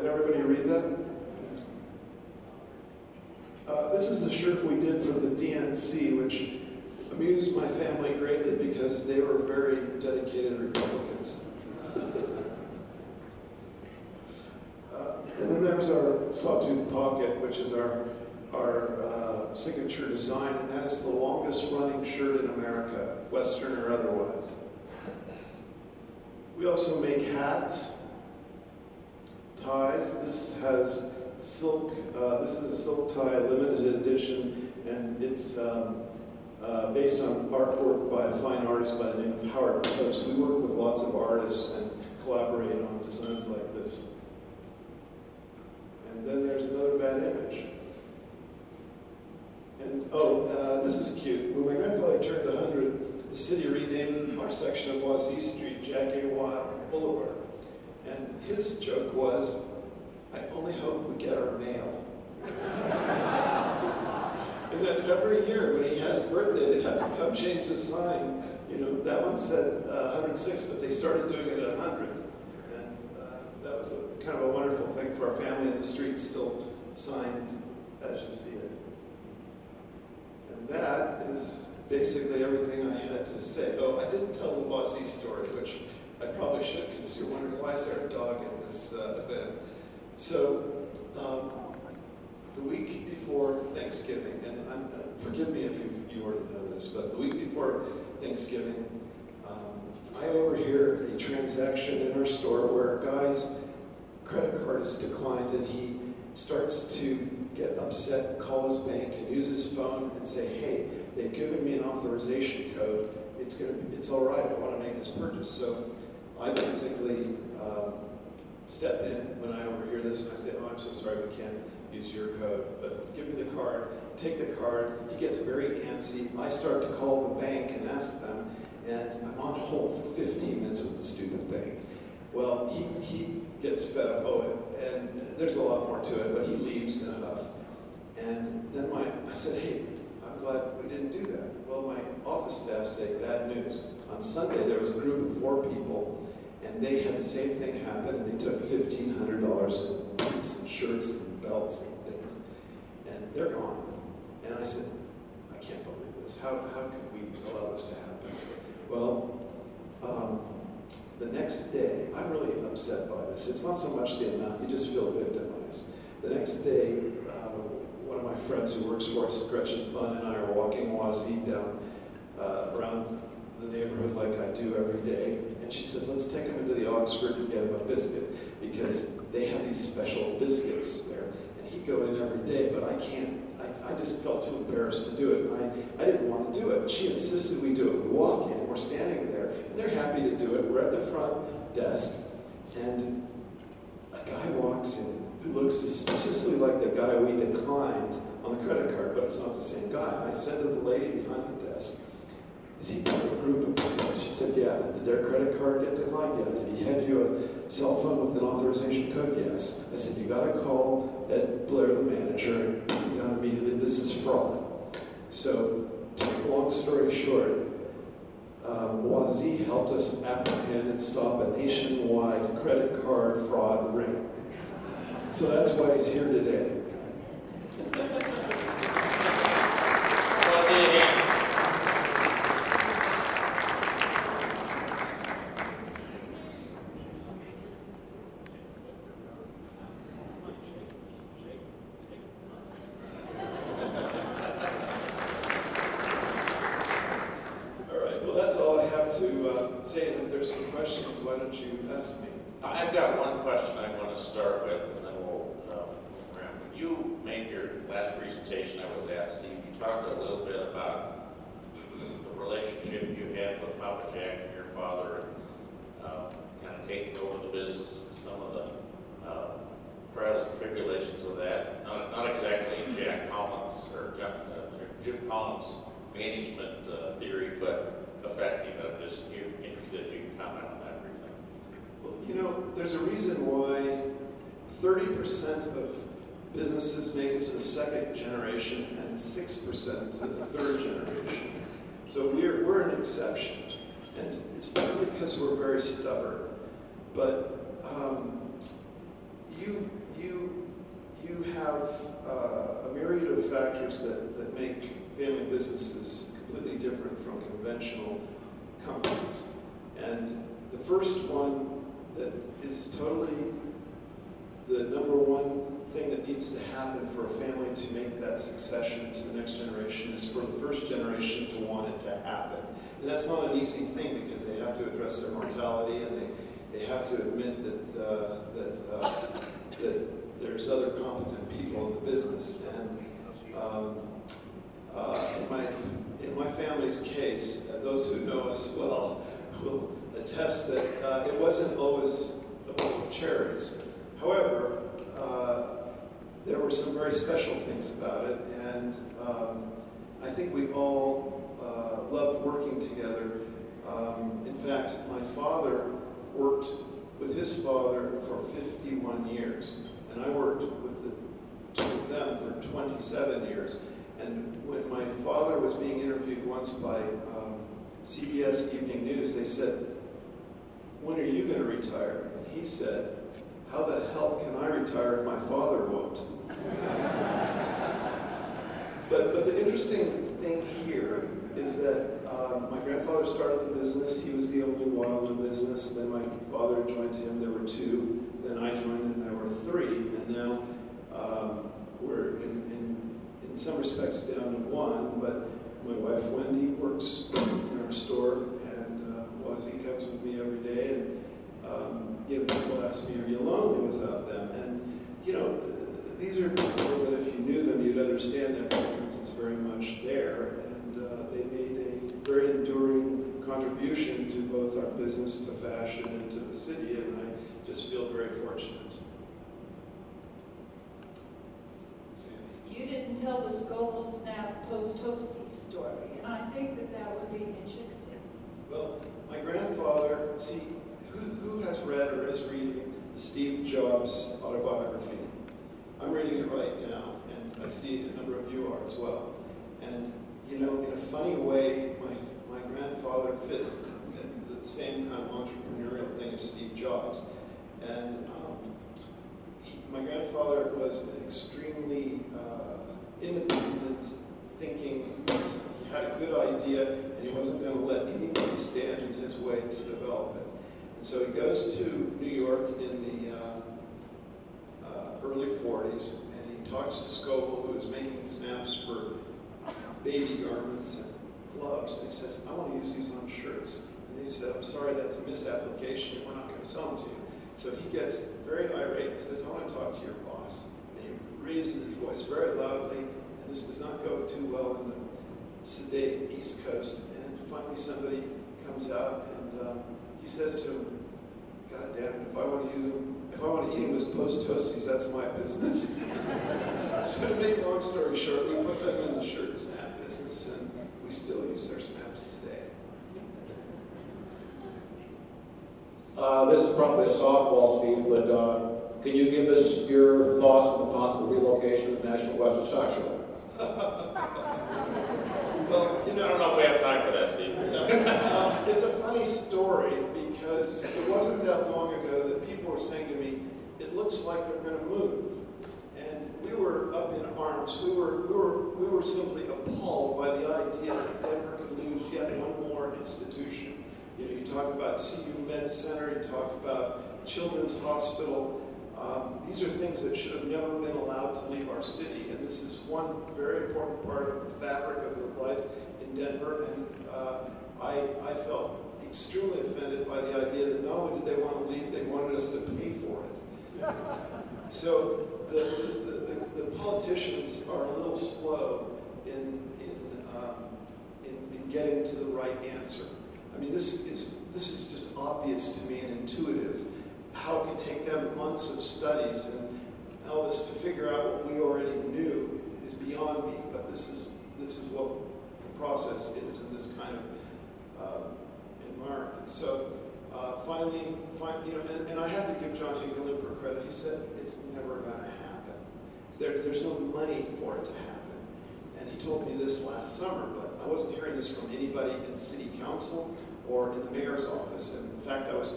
Can everybody read that? This is the shirt we did for the DNC, which amused my family greatly because they were very dedicated Republicans. And then there's our Sawtooth Pocket, which is our signature design, and that is the longest running shirt in America, Western or otherwise. We also make hats, ties. This has silk. This is a silk tie, limited edition, and it's based on artwork by a fine artist by the name of Howard Post. We work with lots of artists and collaborate on designs like this. And then there's another bad image. And this is cute. When my grandfather turned 100, the city renamed our section of Wazee Street Jack A. Weil Boulevard. And his joke was, I only hope we get our mail. And then every year when he had his birthday, they'd have to come change the sign. You know, that one said 106, but they started doing it at 100. And that was kind of a wonderful thing for our family in the street, still signed as you see it. And that is basically everything I had to say. Oh, I didn't tell the Wazee story, which I probably should, because you're wondering, why is there a dog at this event? So, the week before Thanksgiving, and forgive me if you already know this, but the week before Thanksgiving, I overhear a transaction in our store where a guy's credit card is declined, and he starts to get upset, call his bank, and use his phone and say, hey, they've given me an authorization code. It's all right. I want to make this purchase. So I basically step in when I overhear this, and I say, oh, I'm so sorry, we can't use your code, but give me the card. Take the card. He gets very antsy. I start to call the bank and ask them, and I'm on hold for 15 minutes with the stupid bank. Well, he gets fed up. Oh, and there's a lot more to it, but he leaves in a huff. And then I said, hey, I'm glad we didn't do that. Well, my office staff say, bad news. On Sunday, there was a group of 4 people, and they had the same thing happen, and they took $1,500 in boots and shirts and belts and things, and they're gone. And I said, I can't believe this. How could we allow this to happen? Well, the next day, I'm really upset by this. It's not so much the amount, you just feel victimized. The next day, one of my friends who works for us, Gretchen Bunn, and I are walking Wazee down around the neighborhood like I do every day. And she said, let's take him into the Oxford and get him a biscuit, because they have these special biscuits there. And he'd go in every day, but I can't. I just felt too embarrassed to do it. And I didn't want to do it. She insisted we do it. We walk in, we're standing there, and they're happy to do it. We're at the front desk, and a guy walks in who looks suspiciously like the guy we declined on the credit card, but it's not the same guy. And I said to the lady behind the desk, is he part of a group of people? She said, yeah. Did their credit card get declined? Yeah. Did he hand you a cell phone with an authorization code? Yes. I said, you got to call Ed Blair, the manager, and be done immediately. This is fraud. So, to make a long story short, Wazee helped us apprehend and stop a nationwide credit card fraud ring. So that's why he's here today. Say, and if there's some questions, why don't you ask me? I've got one question I want to start with, and then we'll move around. When you made your last presentation I was at, Steve, you talked a little bit about the relationship you had with Papa Jack and your father, and kind of taking over the business and some of the trials and tribulations of that. Not exactly Jack Collins or Jim Collins' management theory, but affecting it. I'm just interested if you can comment on that briefly. Well, you know, there's a reason why 30% of businesses make it to the second generation and 6% to the third generation. So we're an exception. And it's partly because we're very stubborn. But you have a myriad of factors that make family businesses completely different from conventional companies. And the first one that is totally the number one thing that needs to happen for a family to make that succession to the next generation is for the first generation to want it to happen. And that's not an easy thing because they have to address their mortality and they have to admit that there's other competent people in the business. And in my family's case, those who know us well will attest that it wasn't always a bowl of cherries. However, there were some very special things about it, and I think we all loved working together. In fact, my father worked with his father for 51 years, and I worked with the two of them for 27 years. And when my father was being interviewed once by CBS Evening News, they said, "When are you going to retire?" And he said, "How the hell can I retire if my father won't?" But the interesting thing here is that my grandfather started the business. He was the only Weil in the business. Then my father joined him. There were two. Then I joined, and there were three. And now we're in some respects down to one. But my wife Wendy works in our store, and Wazzy comes with me every day. And people ask me, "Are you lonely without them?" And these are people that if you knew them, you'd understand their presence is very much there, and they made a very enduring contribution to both our business, to fashion, and to the city, and I just feel very fortunate. Sandy? You didn't tell the Scoville Snap Toast Toasty story, and I think that would be interesting. Well, my grandfather, see, who has read or is reading the Steve Jobs autobiography? I'm reading it right now, and I see a number of you are as well. And, in a funny way, my grandfather fits the same kind of entrepreneurial thing as Steve Jobs. And my grandfather was an extremely independent thinking. He had a good idea, and he wasn't going to let anybody stand in his way to develop it. And so he goes to New York in the early 40s, and he talks to Scoville, who is making snaps for baby garments and gloves, and he says, "I want to use these on shirts." And he said, "I'm sorry, that's a misapplication, and we're not going to sell them to you." So he gets very irate and says, "I want to talk to your boss." And he raises his voice very loudly, and this does not go too well in the sedate East Coast. And finally somebody comes out, and he says to him, "God damn it, if I want to eat them as post toasties, that's my business." So to make a long story short, we put them in the shirt and snap business, and we still use their snaps today. This is probably a softball, Steve, but can you give us your thoughts on the possible relocation of National Western Stock Show? Well, I don't know if we have time for that, Steve. It's a funny story because it wasn't that long ago that people were saying to me, "It looks like they're going to move," and we were up in arms. We were simply appalled by the idea that Denver could lose yet one more institution. You talk about CU Med Center, you talk about Children's Hospital. These are things that should have never been allowed to leave our city, and this is one very important part of the fabric of the life in Denver. And I felt extremely offended by the idea that not only did they want to leave, they wanted us to pay for it. So the politicians are a little slow in getting to the right answer. I mean, this is just obvious to me and intuitive. How it could take them months of studies and all this to figure out what we already knew is beyond me. But this is what the process is in this kind of environment. So finally, and I have to give John Hickenlooper credit. He said it's never going to happen. There's no money for it to happen. And he told me this last summer, but I wasn't hearing this from anybody in city council or in the mayor's office. And in fact, I was